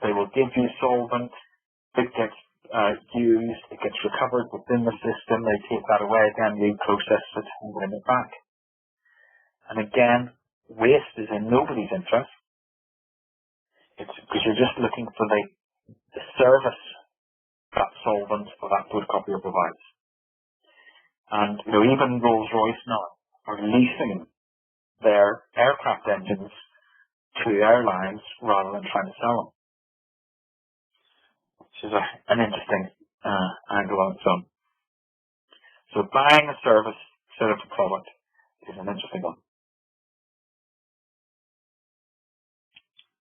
S1: They will give you solvent. It gets used. It gets recovered within the system. They take that away again, reprocess it, and bring it back. And again, waste is in nobody's interest. It's because you're just looking for the service that solvent or that photocopier provides. And even Rolls-Royce now are leasing their aircraft engines to airlines rather than trying to sell them, which is an interesting angle on its own. So buying a service instead of a product is an interesting one.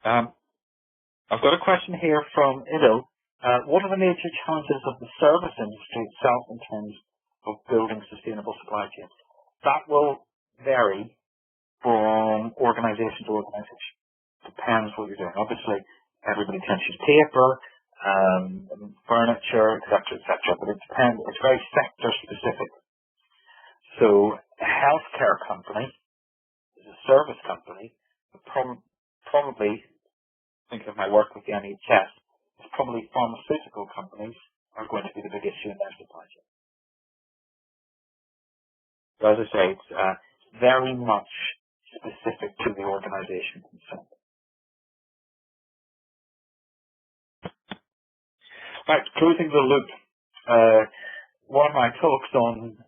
S1: I've got a question here from Idil. What are the major challenges of the service industry itself in terms of building sustainable supply chains? That will vary from organisation to organisation. Depends what you're doing. Obviously, everybody tends to use paper, furniture, etc., but it depends. It's very sector specific. So a healthcare company is a service company. Probably, thinking of my work with the NHS, it's probably pharmaceutical companies are going to be the big issue in their supply chain. So as I say, it's very much specific to the organisation concerned. Right, closing the loop. One of my talks on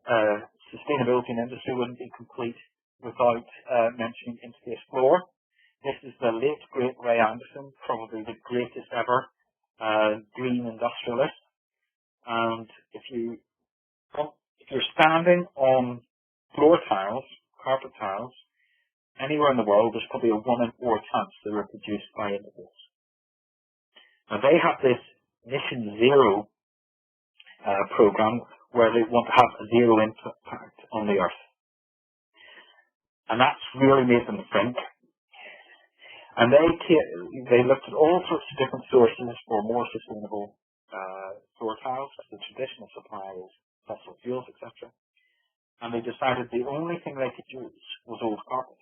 S1: sustainability in industry wouldn't be complete without mentioning Into Explorer. This is the late great Ray Anderson, probably the greatest ever green industrialist. And if you're standing on floor tiles, carpet tiles, anywhere in the world, there's probably a 1 in 4 chance they were produced by individuals. Now they have this Mission Zero program where they want to have a zero impact on the earth. And that's really made them think. And they looked at all sorts of different sources for more sustainable floor tiles. The traditional supply is fossil fuels, etc. And they decided the only thing they could use was old carpet.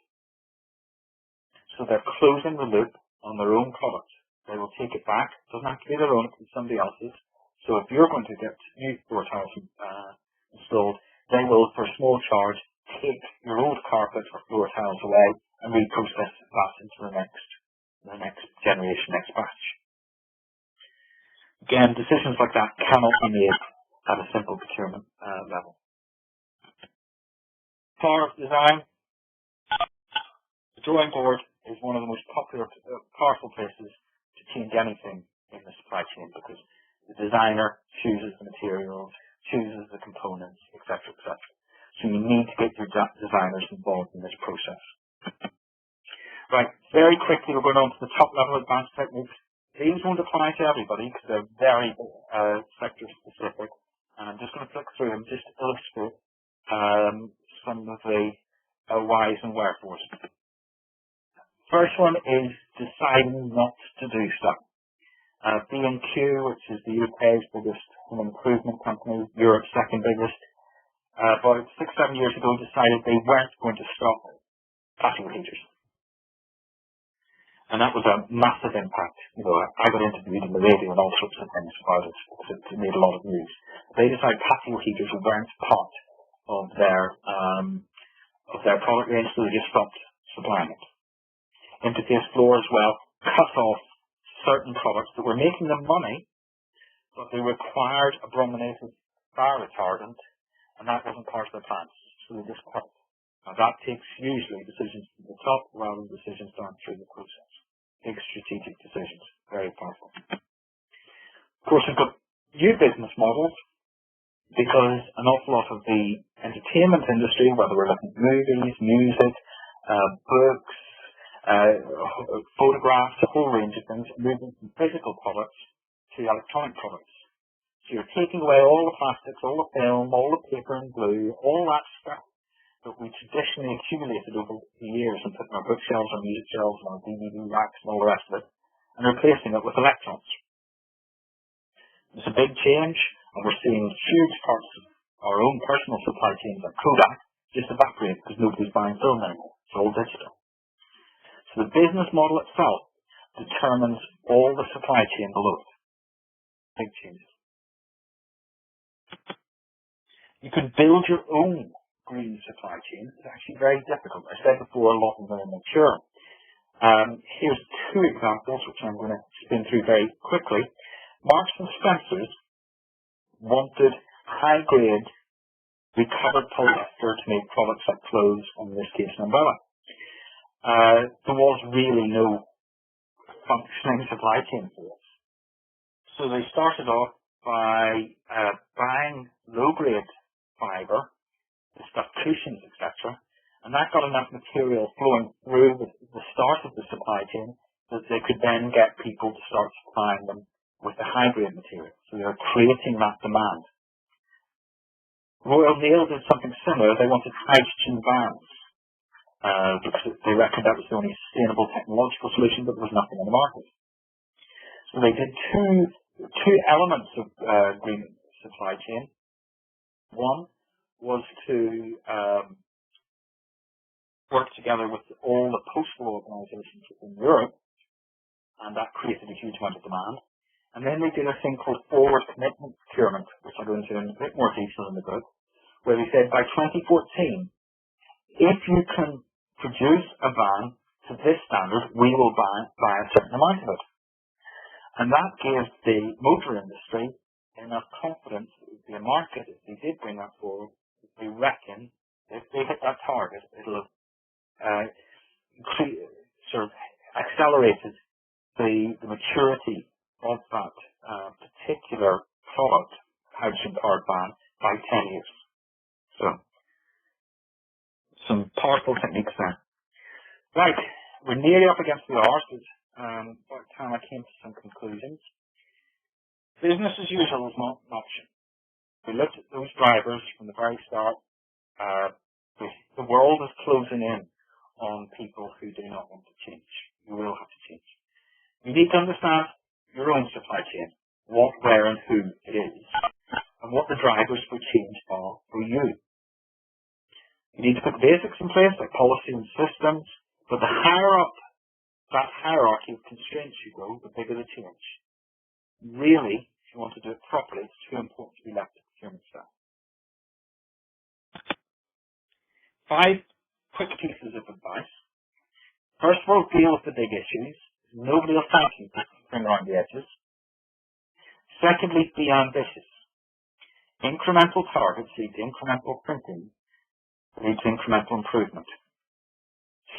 S1: So they're closing the loop on their own product. They will take it back. It doesn't have to be their own, it can be somebody else's. So if you're going to get new floor tiles installed, they will, for a small charge, take your old carpet or floor tiles away and reprocess that into the next generation, next batch. Again, decisions like that cannot be made at a simple procurement level. Power of design. The drawing board is one of the most popular, powerful places to change anything in the supply chain, because the designer chooses the materials, chooses the components, etc., etc. So you need to get your designers involved in this process. Right, very quickly we're going on to the top level advanced techniques. These won't apply to everybody because they're very sector specific, and I'm just going to flick through them just to illustrate some of the whys and wherefores. First one is deciding not to do stuff. B&Q, which is the UK's biggest home improvement company, Europe's second biggest, about 6-7 years ago decided they weren't going to stop patio heaters. And that was a massive impact. You know, I got interviewed on the radio and all sorts of things about it, because it made a lot of news. They decided patio heaters weren't part of their product range, so they just stopped supplying it. Interface floor as well cut off certain products that were making them money, but they required a brominated fire retardant, and that wasn't part of their plans, so they just quit. Now that takes usually decisions from the top rather than decisions down through the process. Big strategic decisions, very powerful. Of course, we've got new business models, because an awful lot of the entertainment industry, whether we're looking at movies, music, books, photographs, a whole range of things, moving from physical products to electronic products. So you're taking away all the plastics, all the film, all the paper and glue, all that stuff that we traditionally accumulated over the years and put in our bookshelves, our music shelves, and our DVD racks and all the rest of it, and replacing it with electrons. It's a big change, and we're seeing huge parts of our own personal supply chains like Kodak just evaporate because nobody's buying film anymore. It's all digital. So the business model itself determines all the supply chain below it. Big changes. You could build your own green supply chain. It's actually very difficult. I said before, a lot of them are mature. Here's two examples, which I'm going to spin through very quickly. Marks and Spencer's wanted high-grade recovered polyester to make products like clothes, and in this case, an umbrella. There was really no functioning supply chain for this. So they started off by buying low-grade fibre, the stuff cushions, etc., and that got enough material flowing through the start of the supply chain that they could then get people to start supplying them with the high-grade material. So they were creating that demand. Royal Mail did something similar. They wanted hydrogen vans because they reckoned that was the only sustainable technological solution, but there was nothing on the market. So they did two elements of green supply chain. One was to work together with all the postal organisations within Europe, and that created a huge amount of demand. And then they did a thing called forward commitment procurement, which I'll go into in a bit more detail in the book, where they said by 2014, if you can produce a van to this standard, we will buy a certain amount of it. And that gave the motor industry enough confidence that it would be a market if they did bring that forward. They reckon if they hit that target, it'll have sort of accelerated the maturity of that particular product, hydrogen-powered van, by 10 years. So, some powerful techniques there. Right, we're nearly up against the hour, so by the time I came to some conclusions. Business as usual is not an option. We looked at those drivers from the very start. The world is closing in on people who do not want to change. You will have to change. You need to understand your own supply chain, what, where, and who it is, and what the drivers for change are for you. You need to put basics in place, like policy and systems, but the higher up that hierarchy of constraints you go, the bigger the change. Really, if you want to do it properly, it's too important to be left to procurement staff. 5 quick pieces of advice. First of all, deal with the big issues. Nobody will thank you for putting around the edges. Secondly, be ambitious. Incremental targets lead to incremental thinking, lead to incremental improvement.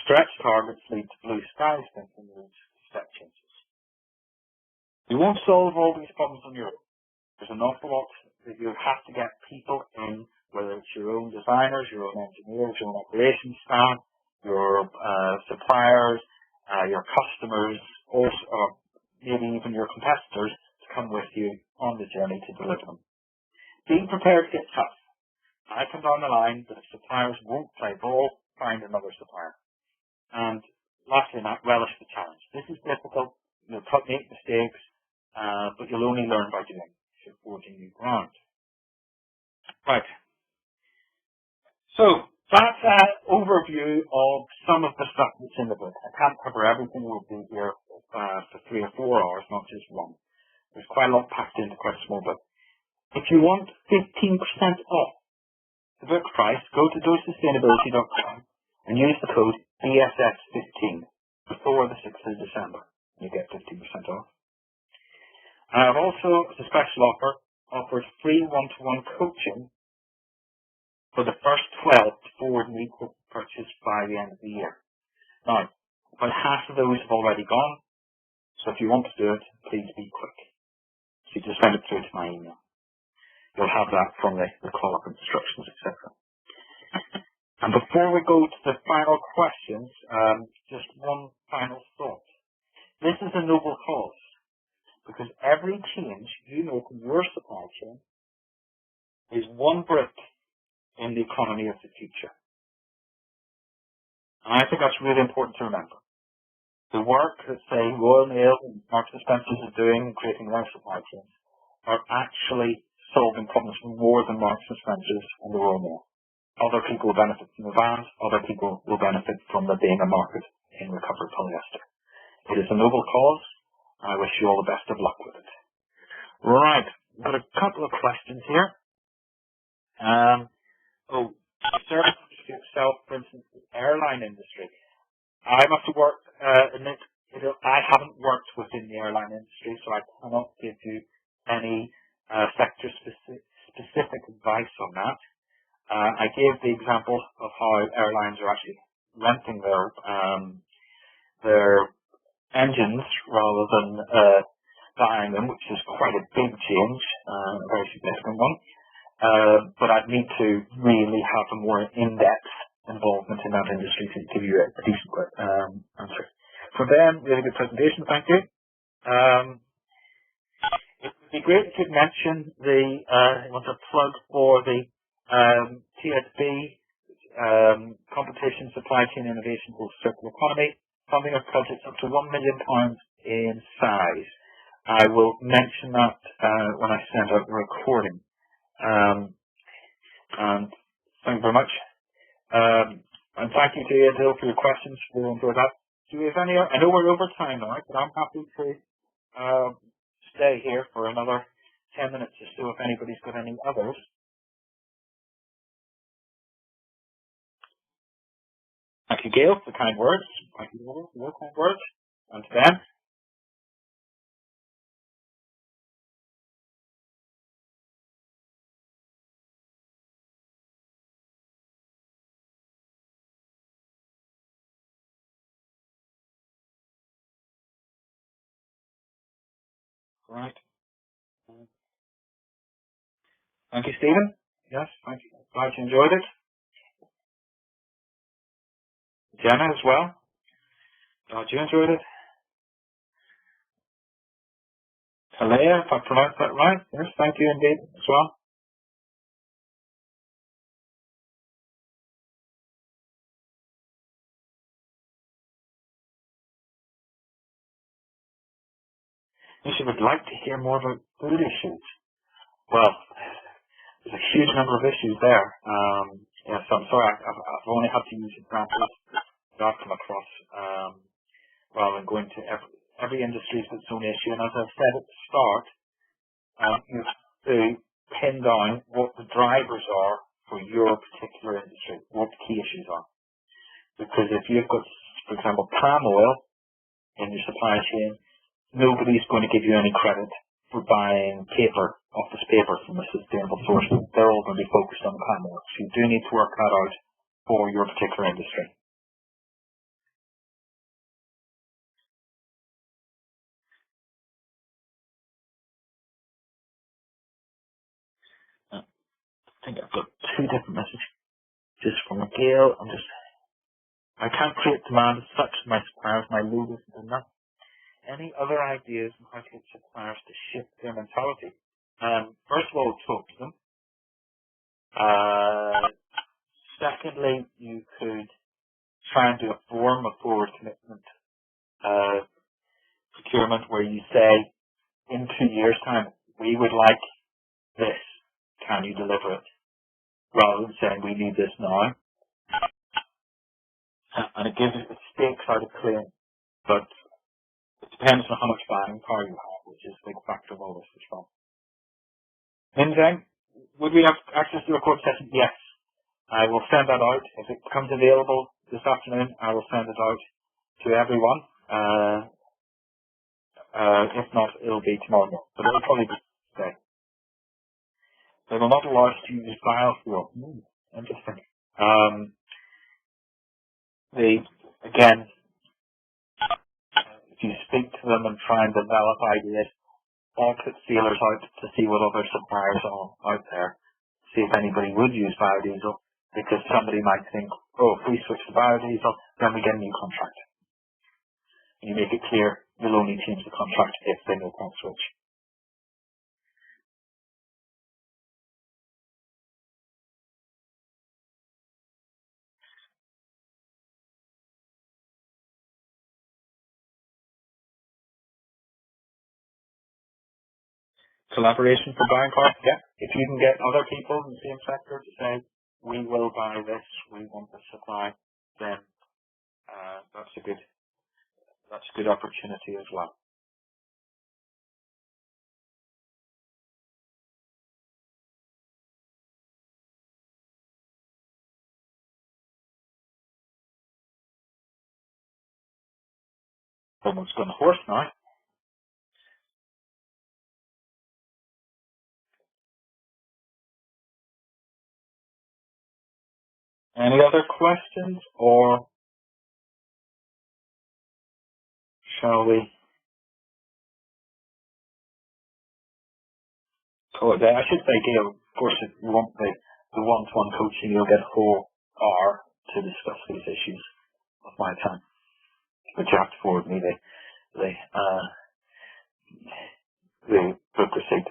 S1: Stretch targets lead to blue skies thinking, leads to step changes. You won't solve all these problems on your own. There's an awful lot that you have to get people in, whether it's your own designers, your own engineers, your own operations staff, your suppliers, your customers, or maybe even your competitors to come with you on the journey to deliver them. Being prepared to get tough. I come down the line that if suppliers won't play ball, find another supplier. And lastly, relish the challenge. This is difficult. You'll make mistakes, but you'll only learn by doing. You're forging new ground. Right. So that's an overview of some of the stuff that's in the book. I can't cover everything. We'll be here for 3 or 4 hours, not just one. There's quite a lot packed into quite a small book. If you want 15% off the book price, go to DoSustainability.com and use the code DSS15 before the 6th of December. You get 15% off. I've also, as a special offer, offered free one-to-one coaching for the first 12 to forward an equal purchase by the end of the year. Now, about half of those have already gone, so if you want to do it, please be quick. So you just send it through to my email. You'll have that from the call-up instructions, etc. And before we go to the final questions, just one final thought. This is a noble cause. Because every change you make in your supply chain is one brick in the economy of the future. And I think that's really important to remember. The work that, say, Royal Mail and Marks and Spencer are doing in creating their supply chains are actually solving problems for more than Marks and Spencer and the Royal Mail. Other people will benefit from the vans, other people will benefit from there being a market in recovered polyester. It is a noble cause. I wish you all the best of luck with it. Right, I've got a couple of questions here. Service itself, for instance, the airline industry. I must have worked, I haven't worked within the airline industry, so I cannot give you any sector-specific advice on that. I gave the example of how airlines are actually renting their engines rather than buying them, which is quite a big change, a very significant one. But I'd need to really have a more in-depth involvement in that industry to give you a decent answer. For Ben, really good presentation, thank you. It would be great if you'd mention I want to plug for the TSB Competition Supply Chain Innovation for Circular Economy, funding of projects up to £1 million in size. I will mention that when I send out the recording. And thank you very much. And thank you to Adil for your questions. We'll enjoy that. Do we have any? I know we're over time now, but I'm happy to stay here for another 10 minutes or so if anybody's got any others. Thank you, Gail, for the kind words. Thank you, Gail, for your kind words. And to Ben. Right. Thank you, Stephen. Yes, thank you. Glad you enjoyed it. Jenna as well. Glad you enjoyed it. Talea, if I pronounced that right. Yes, thank you indeed as well. You would like to hear more about food issues. Well, there's a huge number of issues there. Yes, I'm sorry, I've only had to use examples that I've come across rather than going to every industry's its own issue. And as I've said at the start, you have to pin down what the drivers are for your particular industry, what the key issues are. Because if you've got, for example, palm oil in your supply chain, nobody's going to give you any credit for buying paper, office paper from a sustainable source, they're all going to be focused on climate work. So you do need to work that out for your particular industry. I think I've got two different messages from Gail. I can't create demand as such as my suppliers, my load isn't enough. Any other ideas on how to get suppliers to shift their mentality? First of all, talk to them. Secondly, you could try and do a form of forward commitment procurement where you say, in 2 years' time, we would like this. Can you deliver it? Rather than saying, we need this now. And it stakes out a claim. But it depends on how much buying power you have, which is a big factor of all this as well. Minzang, would we have access to a quote session? Yes. I will send that out. If it becomes available this afternoon, I will send it out to everyone. If not, it'll be tomorrow morning. But it'll probably be today. They will not allow us to use biofuel. Interesting. Again, if you speak to them and try and develop ideas, or put feelers out to see what other suppliers are out there, see if anybody would use biodiesel, because somebody might think, oh, if we switch to biodiesel, then we get a new contract. And you make it clear you'll only change the contract if they make that switch. Collaboration for buying power? Yeah. If you can get other people in the same sector to say, we will buy this, we want this supply, then that's a good opportunity as well. Almost gone hoarse now. Any other questions, or shall we call it a day? I should say, Gail, of course, if you want the one-to-one coaching, you'll get a whole hour to discuss these issues of my time. But you have to forward me the book receipt.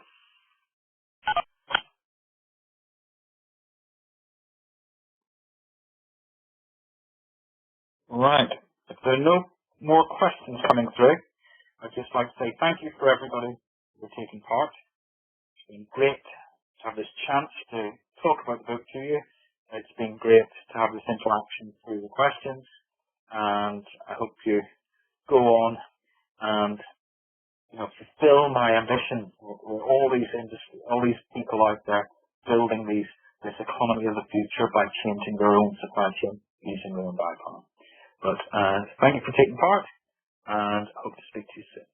S1: Right. If there are no more questions coming through, I'd just like to say thank you for everybody for taking part. It's been great to have this chance to talk about the book to you. It's been great to have this interaction through the questions, and I hope you go on and fulfill my ambition with all these people out there building this economy of the future by changing their own supply chain using their own biopower. But thank you for taking part, and I hope to speak to you soon.